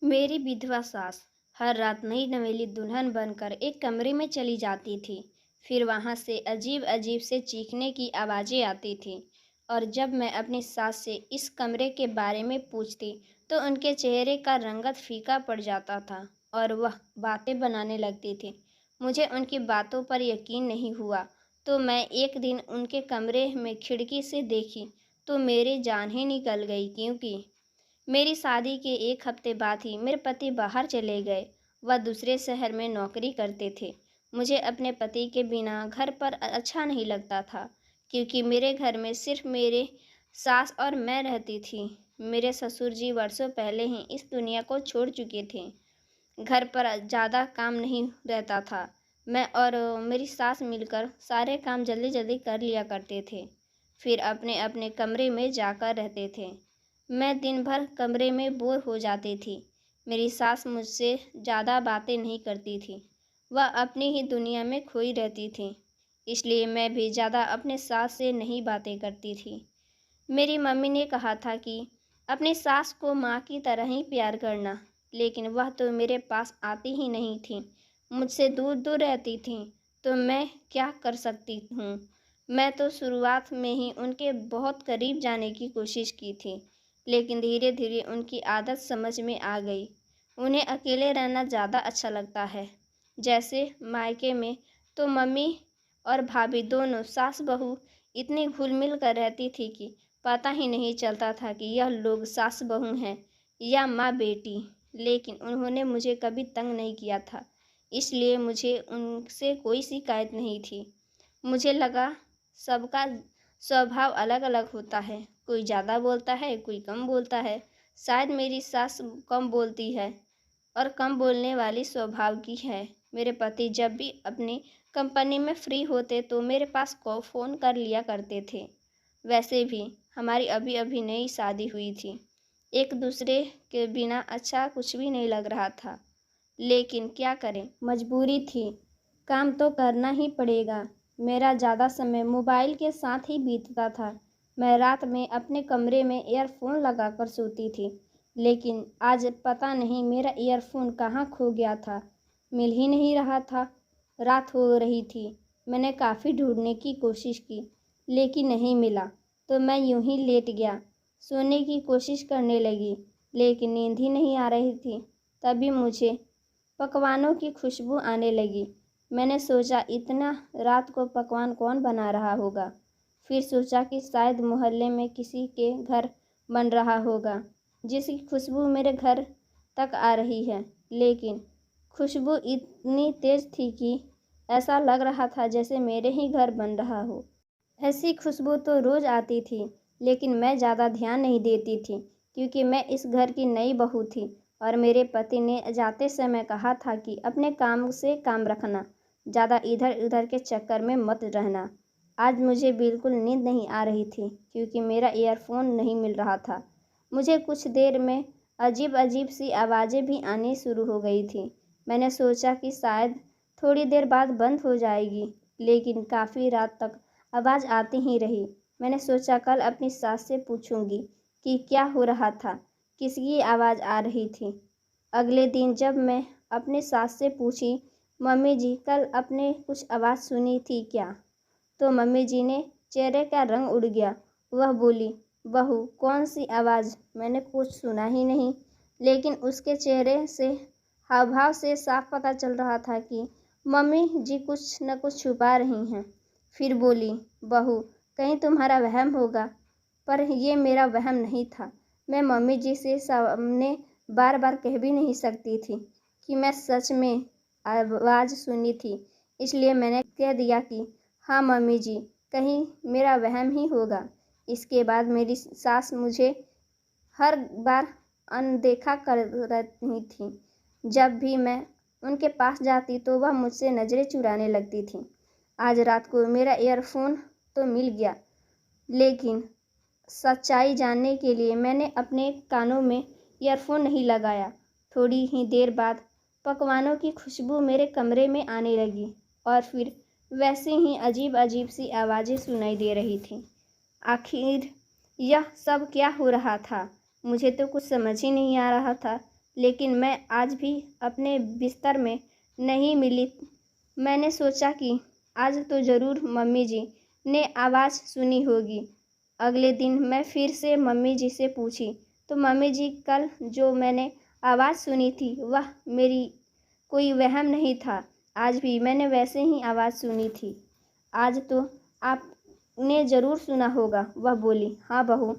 मेरी विधवा सास हर रात नई नवेली दुल्हन बनकर एक कमरे में चली जाती थी। फिर वहाँ से अजीब अजीब से चीखने की आवाज़ें आती थीं और जब मैं अपनी सास से इस कमरे के बारे में पूछती तो उनके चेहरे का रंगत फीका पड़ जाता था और वह बातें बनाने लगती थी। मुझे उनकी बातों पर यकीन नहीं हुआ तो मैं एक दिन उनके कमरे में खिड़की से देखी तो मेरी जान ही निकल गई, क्योंकि मेरी शादी के एक हफ्ते बाद ही मेरे पति बाहर चले गए। वह दूसरे शहर में नौकरी करते थे। मुझे अपने पति के बिना घर पर अच्छा नहीं लगता था, क्योंकि मेरे घर में सिर्फ मेरे सास और मैं रहती थी। मेरे ससुर जी वर्षों पहले ही इस दुनिया को छोड़ चुके थे। घर पर ज़्यादा काम नहीं रहता था। मैं और मेरी सास मिलकर सारे काम जल्दी जल्दी कर लिया करते थे, फिर अपने अपने कमरे में जाकर रहते थे। मैं दिन भर कमरे में बोर हो जाती थी। मेरी सास मुझसे ज़्यादा बातें नहीं करती थी। वह अपनी ही दुनिया में खोई रहती थी, इसलिए मैं भी ज़्यादा अपने सास से नहीं बातें करती थी। मेरी मम्मी ने कहा था कि अपनी सास को माँ की तरह ही प्यार करना, लेकिन वह तो मेरे पास आती ही नहीं थी, मुझसे दूर दूर रहती थी। तो मैं क्या कर सकती हूँ। मैं तो शुरुआत में ही उनके बहुत करीब जाने की कोशिश की थी, लेकिन धीरे धीरे उनकी आदत समझ में आ गई। उन्हें अकेले रहना ज़्यादा अच्छा लगता है। जैसे मायके में तो मम्मी और भाभी दोनों सास बहू इतनी घुल मिल कर रहती थी कि पता ही नहीं चलता था कि यह लोग सास बहू हैं या माँ बेटी। लेकिन उन्होंने मुझे कभी तंग नहीं किया था, इसलिए मुझे उनसे कोई शिकायत नहीं थी। मुझे लगा सबका स्वभाव अलग अलग होता है, कोई ज़्यादा बोलता है, कोई कम बोलता है। शायद मेरी सास कम बोलती है और कम बोलने वाली स्वभाव की है। मेरे पति जब भी अपनी कंपनी में फ्री होते तो मेरे पास को फ़ोन कर लिया करते थे। वैसे भी हमारी अभी अभी नई शादी हुई थी। एक दूसरे के बिना अच्छा कुछ भी नहीं लग रहा था, लेकिन क्या करें, मजबूरी थी। काम तो करना ही पड़ेगा। मेरा ज़्यादा समय मोबाइल के साथ ही बीतता था। मैं रात में अपने कमरे में ईयरफोन लगाकर सोती थी, लेकिन आज पता नहीं मेरा ईयरफोन कहाँ खो गया था। मिल ही नहीं रहा था। रात हो रही थी। मैंने काफ़ी ढूंढने की कोशिश की, लेकिन नहीं मिला। तो मैं यूं ही लेट गया। सोने की कोशिश करने लगी, लेकिन नींद ही नहीं आ रही थी। तभी मुझे पकवानों की खुशबू आने लगी। मैंने सोचा इतना रात को पकवान कौन बना रहा होगा। फिर सोचा कि शायद मोहल्ले में किसी के घर बन रहा होगा, जिसकी खुशबू मेरे घर तक आ रही है। लेकिन खुशबू इतनी तेज थी कि ऐसा लग रहा था जैसे मेरे ही घर बन रहा हो। ऐसी खुशबू तो रोज़ आती थी, लेकिन मैं ज़्यादा ध्यान नहीं देती थी, क्योंकि मैं इस घर की नई बहू थी और मेरे पति ने जाते समय कहा था कि अपने काम से काम रखना, ज़्यादा इधर उधर के चक्कर में मत रहना। आज मुझे बिल्कुल नींद नहीं आ रही थी, क्योंकि मेरा ईयरफोन नहीं मिल रहा था। मुझे कुछ देर में अजीब अजीब सी आवाज़ें भी आनी शुरू हो गई थी। मैंने सोचा कि शायद थोड़ी देर बाद बंद हो जाएगी, लेकिन काफ़ी रात तक आवाज़ आती ही रही। मैंने सोचा कल अपनी सास से पूछूंगी कि क्या हो रहा था, किसकी आवाज़ आ रही थी। अगले दिन जब मैं अपनी सास से पूछी, मम्मी जी कल आपने कुछ आवाज़ सुनी थी क्या, तो मम्मी जी ने चेहरे का रंग उड़ गया। वह बोली, बहू कौन सी आवाज़, मैंने कुछ सुना ही नहीं। लेकिन उसके चेहरे से हाव भाव से साफ पता चल रहा था कि मम्मी जी कुछ न कुछ छुपा रही हैं। फिर बोली, बहू कहीं तुम्हारा वहम होगा। पर यह मेरा वहम नहीं था। मैं मम्मी जी से सामने बार बार कह भी नहीं सकती थी कि मैं सच में आवाज़ सुनी थी, इसलिए मैंने कह दिया कि हाँ मम्मी जी, कहीं मेरा वहम ही होगा। इसके बाद मेरी सास मुझे हर बार अनदेखा कर रही थी। जब भी मैं उनके पास जाती तो वह मुझसे नज़रें चुराने लगती थी। आज रात को मेरा ईयरफोन तो मिल गया, लेकिन सच्चाई जानने के लिए मैंने अपने कानों में ईयरफोन नहीं लगाया। थोड़ी ही देर बाद पकवानों की खुशबू मेरे कमरे में आने लगी और फिर वैसे ही अजीब अजीब सी आवाज़ें सुनाई दे रही थीं। आखिर यह सब क्या हो रहा था, मुझे तो कुछ समझ ही नहीं आ रहा था। लेकिन मैं आज भी अपने बिस्तर में नहीं मिली। मैंने सोचा कि आज तो ज़रूर मम्मी जी ने आवाज़ सुनी होगी। अगले दिन मैं फिर से मम्मी जी से पूछी तो मम्मी जी कल जो मैंने आवाज़ सुनी थी वह मेरी कोई वहम नहीं था। आज भी मैंने वैसे ही आवाज़ सुनी थी। आज तो आपने ज़रूर सुना होगा, वह बोली। हाँ बहू,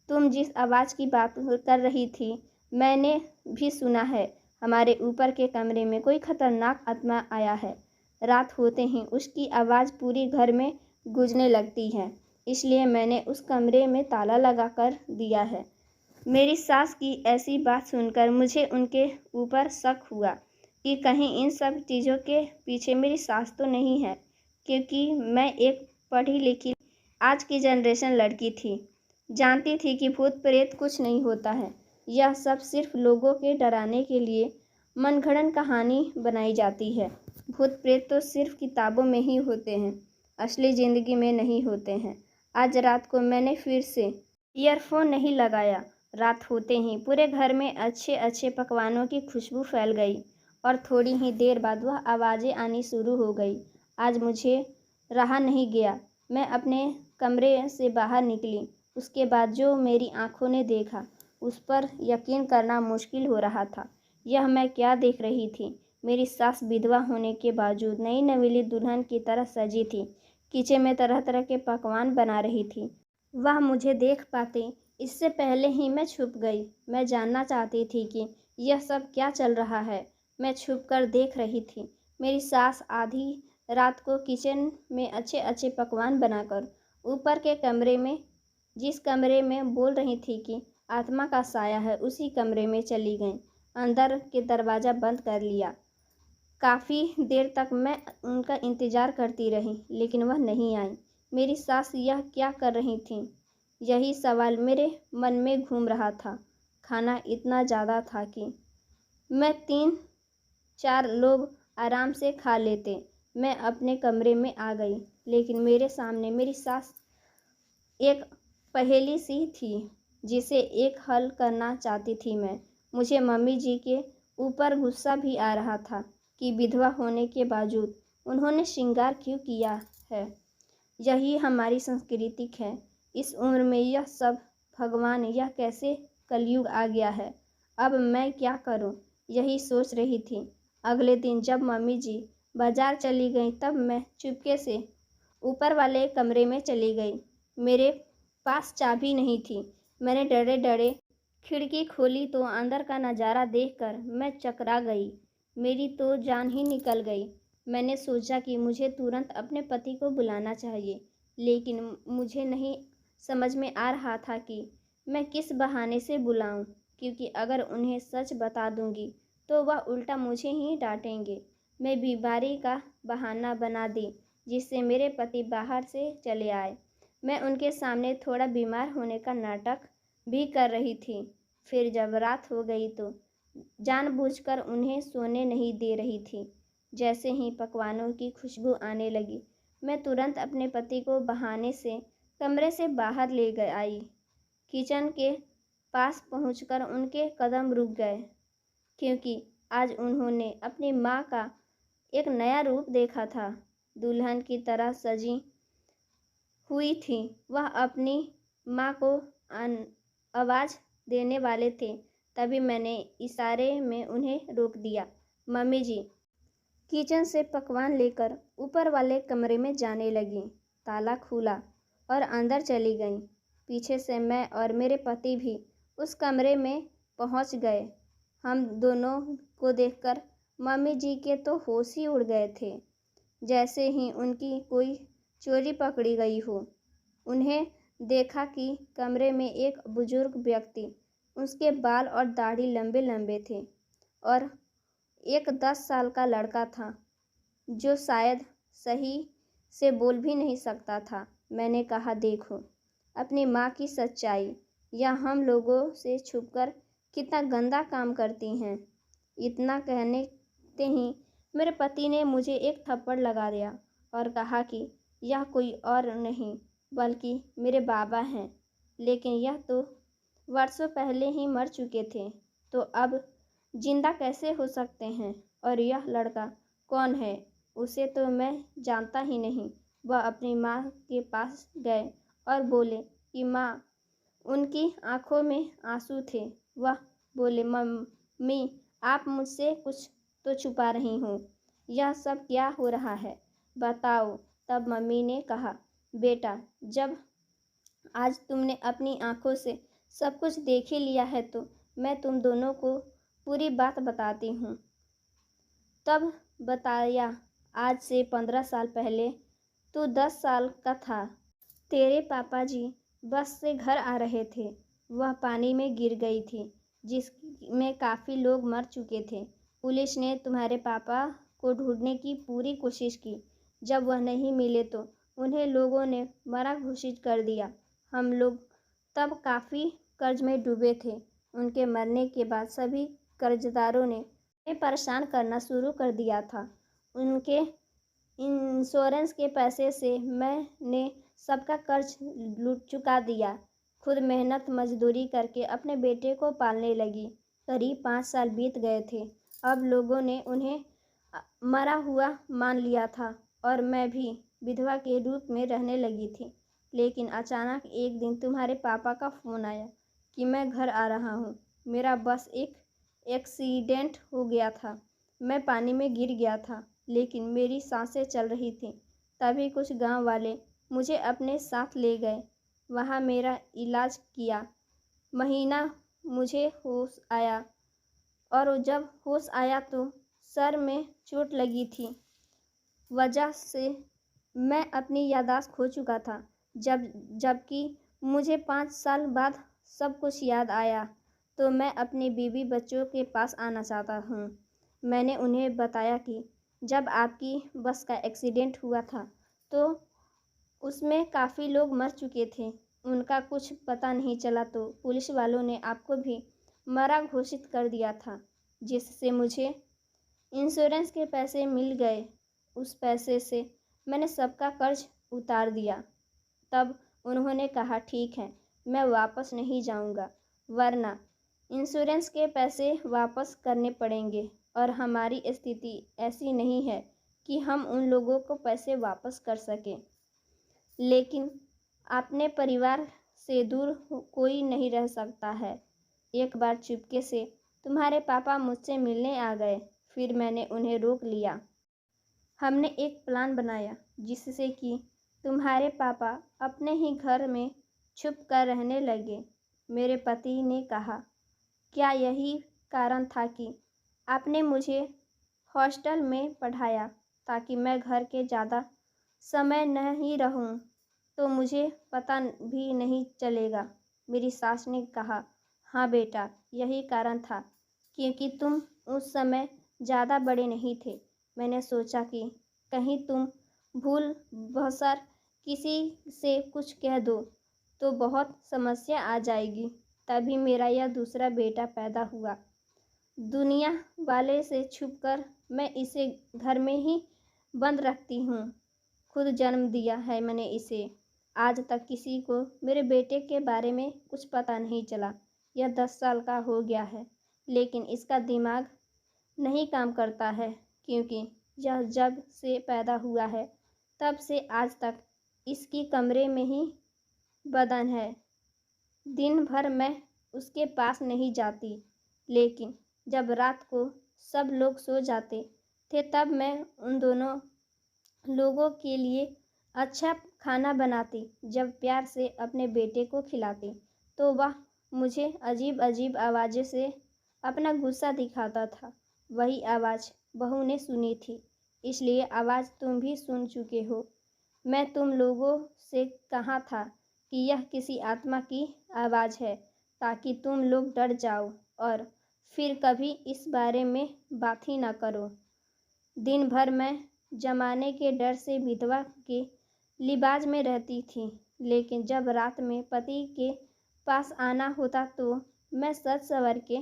तुम जिस आवाज़ की बात कर रही थी मैंने भी सुना है। हमारे ऊपर के कमरे में कोई खतरनाक आत्मा आया है। रात होते ही उसकी आवाज़ पूरी घर में गूंजने लगती है, इसलिए मैंने उस कमरे में ताला लगा कर दिया है। मेरी सास की ऐसी बात सुनकर मुझे उनके ऊपर शक हुआ कि कहीं इन सब चीज़ों के पीछे मेरी सास तो नहीं है, क्योंकि मैं एक पढ़ी लिखी आज की जनरेशन लड़की थी। जानती थी कि भूत प्रेत कुछ नहीं होता है। यह सब सिर्फ लोगों के डराने के लिए मनगढ़ंत कहानी बनाई जाती है। भूत प्रेत तो सिर्फ किताबों में ही होते हैं, असली ज़िंदगी में नहीं होते हैं। आज रात को मैंने फिर से ईयरफोन नहीं लगाया। रात होते ही पूरे घर में अच्छे अच्छे पकवानों की खुशबू फैल गई और थोड़ी ही देर बाद वह आवाज़ें आनी शुरू हो गई। आज मुझे रहा नहीं गया। मैं अपने कमरे से बाहर निकली। उसके बाद जो मेरी आंखों ने देखा उस पर यकीन करना मुश्किल हो रहा था। यह मैं क्या देख रही थी? मेरी सास विधवा होने के बावजूद नई नवेली दुल्हन की तरह सजी थी। किचन में तरह तरह के पकवान बना रही थी। वह मुझे देख पाते इससे पहले ही मैं छुप गई। मैं जानना चाहती थी कि यह सब क्या चल रहा है। मैं छुप कर देख रही थी। मेरी सास आधी रात को किचन में अच्छे अच्छे पकवान बनाकर ऊपर के कमरे में, जिस कमरे में बोल रही थी कि आत्मा का साया है, उसी कमरे में चली गई। अंदर के दरवाज़ा बंद कर लिया। काफ़ी देर तक मैं उनका इंतज़ार करती रही, लेकिन वह नहीं आई। मेरी सास यह क्या कर रही थी, यही सवाल मेरे मन में घूम रहा था। खाना इतना ज़्यादा था कि मैं 3-4 लोग आराम से खा लेते। मैं अपने कमरे में आ गई, लेकिन मेरे सामने मेरी सास एक पहेली सी थी जिसे एक हल करना चाहती थी मैं। मुझे मम्मी जी के ऊपर गुस्सा भी आ रहा था कि विधवा होने के बावजूद उन्होंने श्रृंगार क्यों किया है। यही हमारी संस्कृति है। इस उम्र में यह सब, भगवान यह कैसे कलयुग आ गया है। अब मैं क्या करूं, यही सोच रही थी। अगले दिन जब मम्मी जी बाजार चली गई तब मैं चुपके से ऊपर वाले कमरे में चली गई। मेरे पास चाबी नहीं थी। मैंने डरे डरे खिड़की खोली तो अंदर का नज़ारा देखकर मैं चकरा गई। मेरी तो जान ही निकल गई। मैंने सोचा कि मुझे तुरंत अपने पति को बुलाना चाहिए, लेकिन मुझे नहीं समझ में आ रहा था कि मैं किस बहाने से बुलाऊं, क्योंकि अगर उन्हें सच बता दूंगी तो वह उल्टा मुझे ही डांटेंगे। मैं बीमारी का बहाना बना दी जिससे मेरे पति बाहर से चले आए। मैं उनके सामने थोड़ा बीमार होने का नाटक भी कर रही थी। फिर जब रात हो गई तो जानबूझकर उन्हें सोने नहीं दे रही थी। जैसे ही पकवानों की खुशबू आने लगी, मैं तुरंत अपने पति को बहाने से कमरे से बाहर ले गई आई। किचन के पास पहुंचकर उनके कदम रुक गए, क्योंकि आज उन्होंने अपनी माँ का एक नया रूप देखा था। दुल्हन की तरह सजी हुई थी। वह अपनी माँ को आवाज़ देने वाले थे, तभी मैंने इशारे में उन्हें रोक दिया। मम्मी जी किचन से पकवान लेकर ऊपर वाले कमरे में जाने लगी। ताला खुला और अंदर चली गईं। पीछे से मैं और मेरे पति भी उस कमरे में पहुंच गए। हम दोनों को देखकर मम्मी जी के तो होश ही उड़ गए थे, जैसे ही उनकी कोई चोरी पकड़ी गई हो। उन्हें देखा कि कमरे में एक बुजुर्ग व्यक्ति, उसके बाल और दाढ़ी लंबे लंबे थे, और एक 10 साल का लड़का था जो शायद सही से बोल भी नहीं सकता था। मैंने कहा, देखो अपनी माँ की सच्चाई, या हम लोगों से छुपकर कितना गंदा काम करती हैं। इतना कहने ते ही मेरे पति ने मुझे एक थप्पड़ लगा दिया और कहा कि यह कोई और नहीं बल्कि मेरे बाबा हैं, लेकिन यह तो वर्षों पहले ही मर चुके थे, तो अब जिंदा कैसे हो सकते हैं? और यह लड़का कौन है? उसे तो मैं जानता ही नहीं। वह अपनी माँ के पास गए और बोले कि माँ। उनकी आंखों में आंसू थे। वह बोले, मम्मी, आप मुझसे कुछ तो छुपा रही हो। यह सब क्या हो रहा है, बताओ। तब मम्मी ने कहा, बेटा, जब आज तुमने अपनी आंखों से सब कुछ देख ही लिया है तो मैं तुम दोनों को पूरी बात बताती हूँ। तब बताया, आज से 15 साल पहले तू 10 साल का था। तेरे पापा जी बस से घर आ रहे थे। वह पानी में गिर गई थी, जिसमें काफ़ी लोग मर चुके थे। पुलिस ने तुम्हारे पापा को ढूंढने की पूरी कोशिश की। जब वह नहीं मिले तो उन्हें लोगों ने मरा घोषित कर दिया। हम लोग तब काफ़ी कर्ज में डूबे थे। उनके मरने के बाद सभी कर्जदारों ने उन्हें परेशान करना शुरू कर दिया था। उनके इंश्योरेंस के पैसे से मैंने सबका कर्ज लूट चुका दिया। खुद मेहनत मजदूरी करके अपने बेटे को पालने लगी। करीब 5 साल बीत गए थे। अब लोगों ने उन्हें मरा हुआ मान लिया था और मैं भी विधवा के रूप में रहने लगी थी। लेकिन अचानक एक दिन तुम्हारे पापा का फ़ोन आया कि मैं घर आ रहा हूँ। मेरा बस एक एक्सीडेंट हो गया था। मैं पानी में गिर गया था, लेकिन मेरी सांसें चल रही थीं। तभी कुछ गांव वाले मुझे अपने साथ ले गए। वहाँ मेरा इलाज किया। महीना मुझे होश आया और जब होश आया तो सर में चोट लगी थी। वजह से मैं अपनी याददाश्त खो चुका था। जबकि मुझे 5 साल बाद सब कुछ याद आया तो मैं अपनी बीवी बच्चों के पास आना चाहता हूँ। मैंने उन्हें बताया कि जब आपकी बस का एक्सीडेंट हुआ था तो उसमें काफ़ी लोग मर चुके थे। उनका कुछ पता नहीं चला तो पुलिस वालों ने आपको भी मरा घोषित कर दिया था, जिससे मुझे इंश्योरेंस के पैसे मिल गए। उस पैसे से मैंने सबका कर्ज उतार दिया। तब उन्होंने कहा, ठीक है, मैं वापस नहीं जाऊंगा, वरना इंश्योरेंस के पैसे वापस करने पड़ेंगे और हमारी स्थिति ऐसी नहीं है कि हम उन लोगों को पैसे वापस कर सकें। लेकिन अपने परिवार से दूर कोई नहीं रह सकता है। एक बार चुपके से तुम्हारे पापा मुझसे मिलने आ गए। फिर मैंने उन्हें रोक लिया। हमने एक प्लान बनाया जिससे कि तुम्हारे पापा अपने ही घर में छुप कर रहने लगे। मेरे पति ने कहा, क्या यही कारण था कि आपने मुझे हॉस्टल में पढ़ाया ताकि मैं घर के ज़्यादा समय नहीं रहूं तो मुझे पता भी नहीं चलेगा? मेरी सास ने कहा, हाँ बेटा, यही कारण था, क्योंकि तुम उस समय ज़्यादा बड़े नहीं थे। मैंने सोचा कि कहीं तुम भूल भसर किसी से कुछ कह दो तो बहुत समस्या आ जाएगी। तभी मेरा यह दूसरा बेटा पैदा हुआ। दुनिया वाले से छुपकर मैं इसे घर में ही बंद रखती हूँ। खुद जन्म दिया है मैंने इसे। आज तक किसी को मेरे बेटे के बारे में कुछ पता नहीं चला। यह 10 साल का हो गया है, लेकिन इसका दिमाग नहीं काम करता है, क्योंकि यह जब से पैदा हुआ है तब से आज तक इसकी कमरे में ही बदन है। दिन भर मैं उसके पास नहीं जाती, लेकिन जब रात को सब लोग सो जाते थे तब मैं उन दोनों लोगों के लिए अच्छा खाना बनाती। जब प्यार से अपने बेटे को खिलाती तो वह मुझे अजीब अजीब आवाज़ों से अपना गुस्सा दिखाता था। वही आवाज़ बहू ने सुनी थी, इसलिए आवाज़ तुम भी सुन चुके हो। मैं तुम लोगों से कहा था कि यह किसी आत्मा की आवाज़ है, ताकि तुम लोग डर जाओ और फिर कभी इस बारे में बात ही ना करो। दिन भर मैं जमाने के डर से विधवा के लिबाज में रहती थी, लेकिन जब रात में पति के पास आना होता तो मैं सज संवर के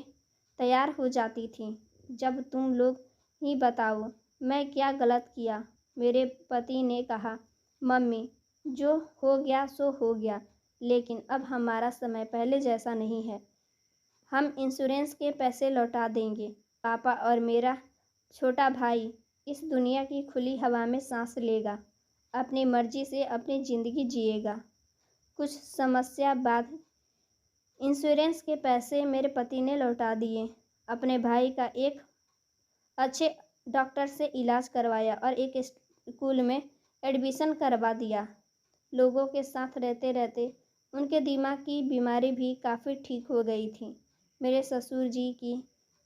तैयार हो जाती थी। जब तुम लोग ही बताओ मैं क्या गलत किया? मेरे पति ने कहा, मम्मी, जो हो गया सो हो गया, लेकिन अब हमारा समय पहले जैसा नहीं है। हम इंश्योरेंस के पैसे लौटा देंगे पापा और मेरा छोटा भाई इस दुनिया की खुली हवा में सांस लेगा, अपनी मर्जी से अपनी ज़िंदगी जिएगा। कुछ समस्या बाद इंश्योरेंस के पैसे मेरे पति ने लौटा दिए। अपने भाई का एक अच्छे डॉक्टर से इलाज करवाया और एक स्कूल में एडमिशन करवा दिया। लोगों के साथ रहते रहते उनके दिमाग की बीमारी भी काफ़ी ठीक हो गई थी। मेरे ससुर जी की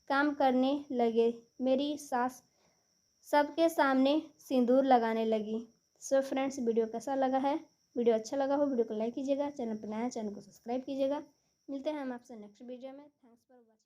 काम करने लगे। मेरी सास सबके सामने सिंदूर लगाने लगी। सो फ्रेंड्स, वीडियो कैसा लगा है? वीडियो अच्छा लगा हो वीडियो को लाइक कीजिएगा, चैनल पर नया चैनल को सब्सक्राइब कीजिएगा। मिलते हैं हम आपसे नेक्स्ट वीडियो में। Thanks for watching.